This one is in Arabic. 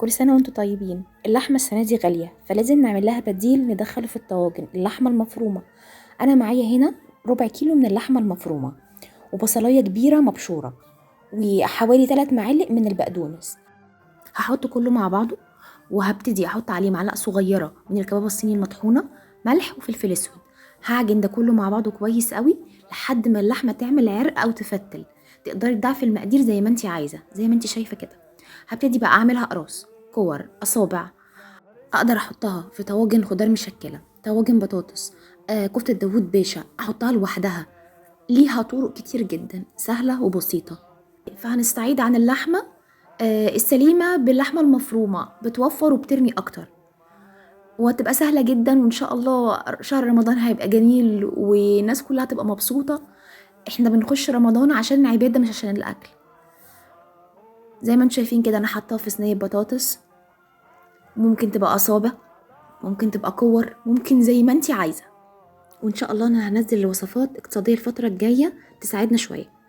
كل سنة وانتوا طيبين. اللحمة السنة دي غالية، فلازم نعمل لها بديل ندخله في الطواجن. اللحمة المفرومة، أنا معايا هنا ربع كيلو من اللحمة المفرومة، وبصلاية كبيرة مبشورة، وحوالي 3 معالق من البقدونس. هحط كله مع بعضه، وهبتدي احط عليه معلقة صغيرة من الكبابة الصيني المطحونة، ملح وفلفل اسود. هعجن ده كله مع بعضه كويس قوي لحد ما اللحمة تعمل عرق او تفتل. تقدري تضعفي المقادير زي ما انت عايزة، زي ما انت شايفة كده. هبتدي بقى اعملها اقراص، كور، اصابع. اقدر احطها في طواجن خضار مشكله، طواجن بطاطس، كفته داوود باشا احطها لوحدها. ليها طرق كتير جدا سهله وبسيطه. فهنستعيد عن اللحمه السليمه باللحمه المفرومه، بتوفر وبترمي اكتر، وهتبقى سهله جدا. وان شاء الله شهر رمضان هيبقى جميل والناس كلها هتبقى مبسوطه. احنا بنخش رمضان عشان العباده مش عشان الاكل. زي ما انتم شايفين كده، انا حاطاها في صينيه بطاطس، ممكن تبقى اصابع، ممكن تبقى كور، ممكن زي ما انتي عايزة. وان شاء الله انا هنزل الوصفات اقتصادية الفترة الجاية تساعدنا شوية.